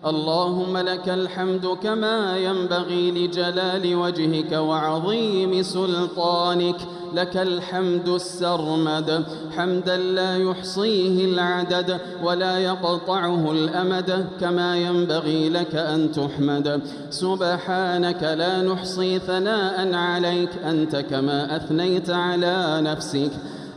اللهم لك الحمد كما ينبغي لجلال وجهك وعظيم سلطانك. لك الحمد السرمد حمدا لا يحصيه العدد ولا يقطعه الأمد، كما ينبغي لك أن تحمد. سبحانك لا نحصي ثناء عليك أنت كما أثنيت على نفسك.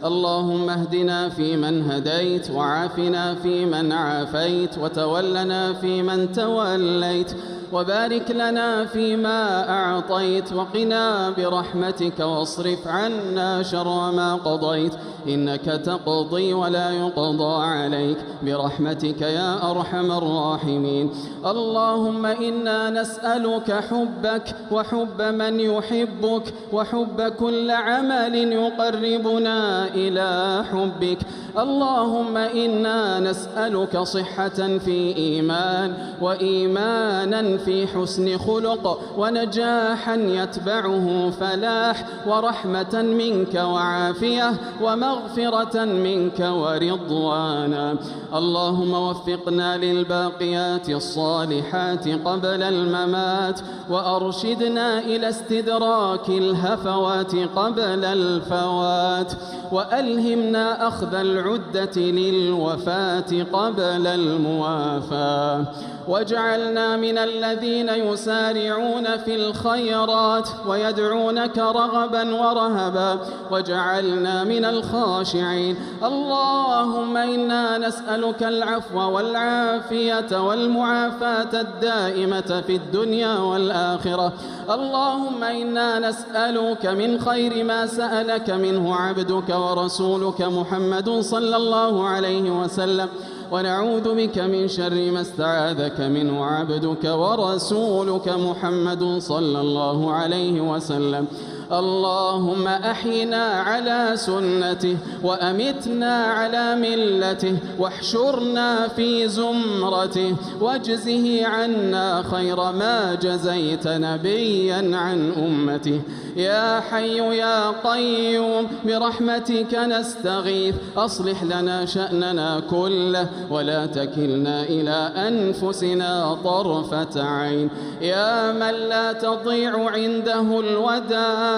اللهم اهدنا فيمن هديت، وعافنا فيمن عافيت، وتولنا فيمن توليت، وبارك لنا فيما أعطيت، وقنا برحمتك واصرف عنا شر ما قضيت، إنك تقضي ولا يقضى عليك برحمتك يا أرحم الراحمين. اللهم إنا نسألك حبك وحب من يحبك وحب كل عمل يقربنا إلى حبك. اللهم إنا نسألك صحة في إيمان، وإيمانا في حسن خلق، ونجاحا يتبعه فلاح، ورحمة منك وعافية، ومغفرة منك ورضوانا. اللهم وفقنا للباقيات الصالحات قبل الممات، وأرشدنا إلى استدراك الهفوات قبل الفوات، وألهمنا أخذ العدة للوفاة قبل الموافاة، واجعلنا من الذين يسارعون في الخيرات ويدعونك رغبا ورهبا، واجعلنا من الخاشعين. اللهم إنا نسألك العفو والعافية والمعافاة الدائمة في الدنيا والآخرة. اللهم إنا نسألك من خير ما سألك منه عبدك ورسولك محمد صلى الله عليه وسلم، ونعوذ بك من شر ما استعاذك منه عبدك ورسولك محمد صلى الله عليه وسلم. اللهم أحينا على سنته، وأمتنا على ملته، واحشرنا في زمرته، واجزه عنا خير ما جزيت نبيا عن أمته. يا حي يا قيوم برحمتك نستغيث، أصلح لنا شأننا كله، ولا تكلنا إلى أنفسنا طرفة عين. يا من لا تضيع عنده الودائع،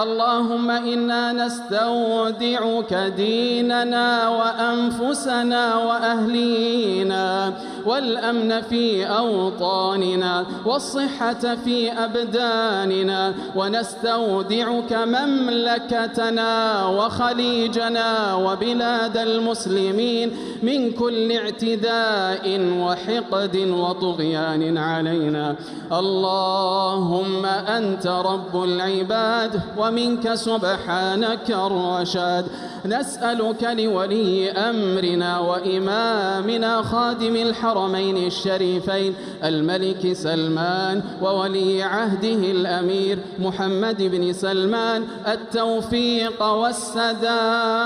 اللهم إنا نستودعك ديننا وأنفسنا وأهلينا، والأمن في أوطاننا، والصحة في أبداننا، ونستودعك مملكتنا وخليجنا وبلاد المسلمين من كل اعتداء وحقد وطغيان علينا. اللهم أنت رب العباد، ومنك سبحانك الرشاد. نسألك لولي أمرنا وإمامنا خادم الحرمين الشريفين الملك سلمان، وولي عهده الأمير محمد بن سلمان، التوفيق والسداد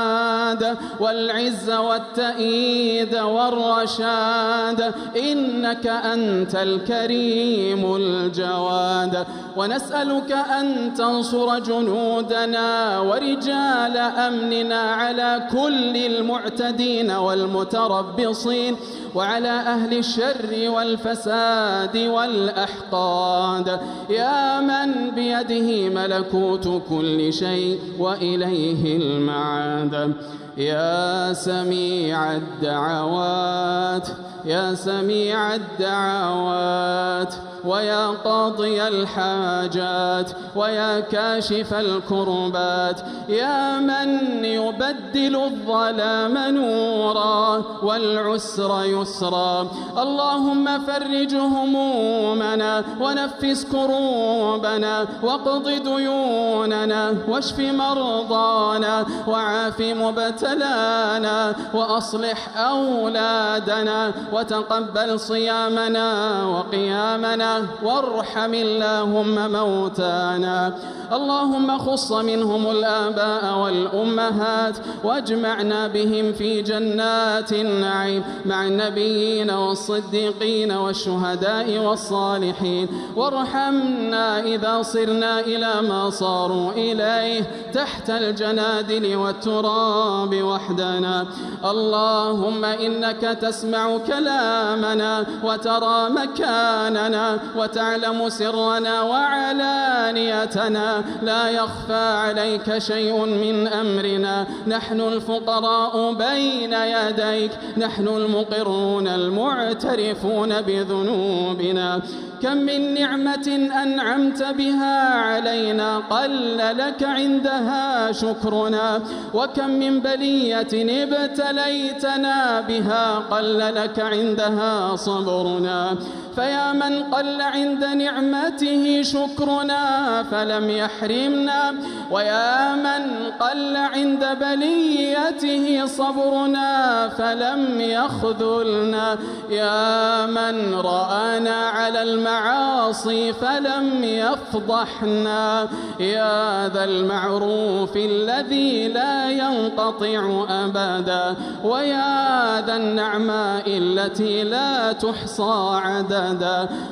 والعز والتأييد والرشاد، إنك أنت الكريم الجواد. ونسألك أن تنصر جنودنا ورجال أمننا على كل المعتدين والمتربصين، وعلى أهل الشر والفساد والأحقاد، يا من بيده ملكوت كل شيء وإليه المعاد. يا سميع الدعوات، يا سميع الدعوات، ويا قاضي الحاجات، ويا كاشف الكربات، يا من يبدل الظلام نورا والعسر يسرا. اللهم فرج همومنا، ونفس كروبنا، واقض ديوننا، واشف مرضانا، وعاف مبتلانا، وأصلح أولادنا، وتقبل صيامنا وقيامنا موتانا وارحم اللهم موتانا. اللهم خص منهم الآباء والأمهات واجمعنا بهم في جنات النعيم مع النبيين والصديقين والشهداء والصالحين، وارحمنا إذا صرنا إلى ما صاروا إليه تحت الجنادل والتراب وحدنا. اللهم إنك تسمع كلامنا وترى مكاننا وتعلم سرنا وعلانيتنا، لا يخفى عليك شيء من أمرنا. نحن الفقراء بين يديك، نحن المقرون المعترفون بذنوبنا. كم من نعمة أنعمت بها علينا قل لك عندها شكرنا، وكم من بلية ابتليتنا بها قل لك عندها صبرنا. فيا من قل عند نعمته شكرنا فلم يحرمنا، ويا من قل عند بليته صبرنا فلم يخذلنا، يا من رآنا على المعاصي فلم يفضحنا، يا ذا المعروف الذي لا ينقطع أبدا، ويا ذا النعماء التي لا تحصى عددا.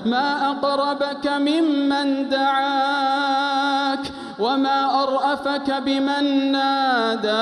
ما أقربك ممن دعاك، وما أرأفك بمن ناداك،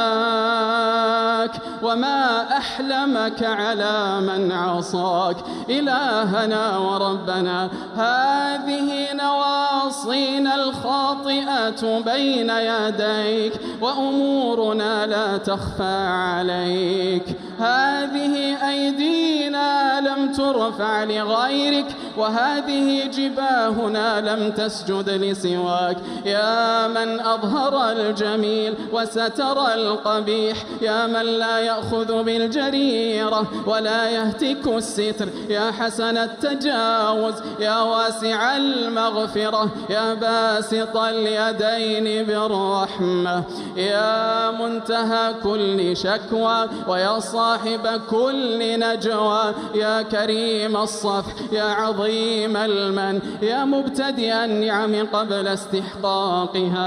وما أحلمك على من عصاك. إلهنا وربنا، هذه نواصينا الخاطئة بين يديك، وأمورنا لا تخفى عليك. هذه أيدينا لم ترفع لغيرك، وهذه جباهنا لم تسجد لسواك. يا من أظهر الجميل وستر القبيح، يا من لا يأخذ بالجريرة ولا يهتك الستر، يا حسن التجاوز، يا واسع المغفرة، يا باسط اليدين بالرحمة، يا منتهى كل شكوى، ويا صاحب كل نجوى، يا كريم الصفح، يا عظيم المن، يا مبتدئ النعم قبل استحقاقها.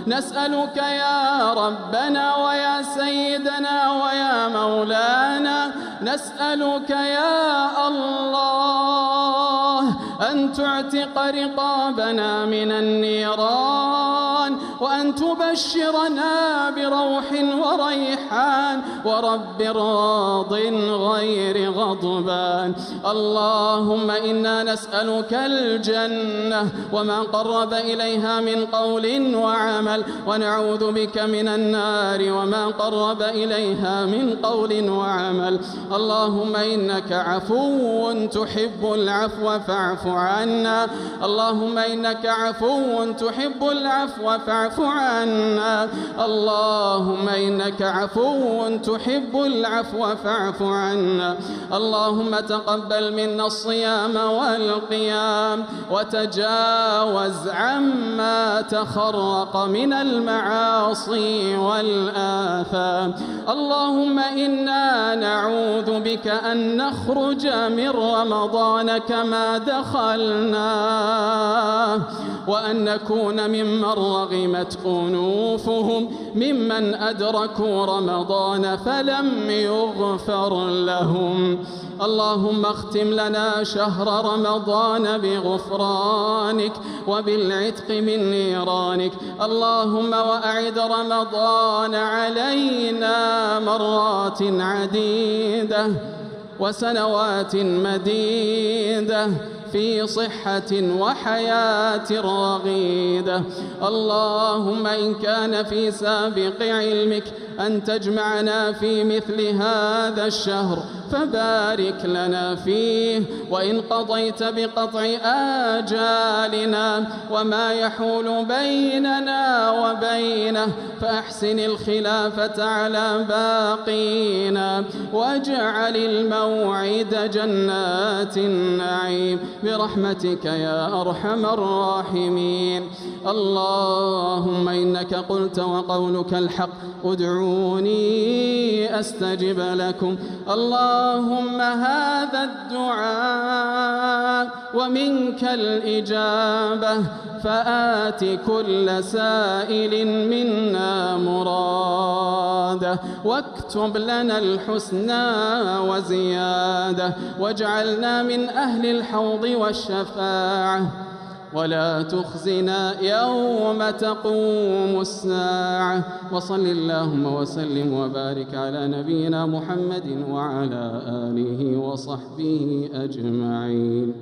نسألك يا ربنا ويا سيدنا ويا مولانا، نسألك يا الله أن تعتق رقابنا من النيران، وأن تبشرنا بروح وريحان ورب راض غير غضبان. اللهم إنا نسألك الجنة وما قرب إليها من قول وعمل، ونعوذ بك من النار وما قرب إليها من قول وعمل. اللهم إنك عفو تحب العفو فاعف عنا، اللهم إنك عفو تحب العفو فاعف عنا، اللهم إنك عفو تحب العفو فاعف عنا. اللهم تقبل منا الصيام والقيام، وتجاوز عما تخرق من المعاصي والآثام. اللهم إنا نعوذ بك أن نخرج من رمضان كما دخلناه، وأن نكون ممن رغمت أنوفهم، ممن أدركوا رمضان فلم يغفر لهم. اللهم اختم لنا شهر رمضان بغفرانك وبالعتق من نيرانك. اللهم وأعد رمضان علينا مرات عديدة وسنوات مديدة في صحة وحياة رغيدة. اللهم إن كان في سابق علمك أن تجمعنا في مثل هذا الشهر فبارك لنا فيه، وإن قضيت بقطع آجالنا وما يحول بيننا وبينه فأحسن الخلافة على باقينا، واجعل الموعد جنات النعيم برحمتك يا أرحم الراحمين. اللهم إنك قلت وقولك الحق، ادعوني أستجب لكم. اللهم اللهم هذا الدعاء ومنك الإجابة، فآت كل سائل منا مراده، واكتب لنا الحسنى وزيادة، واجعلنا من أهل الحوض والشفاعة، ولا تخزنا يوم تقوم الساعة. وصل اللهم وسلم وبارك على نبينا محمد وعلى آله وصحبه أجمعين.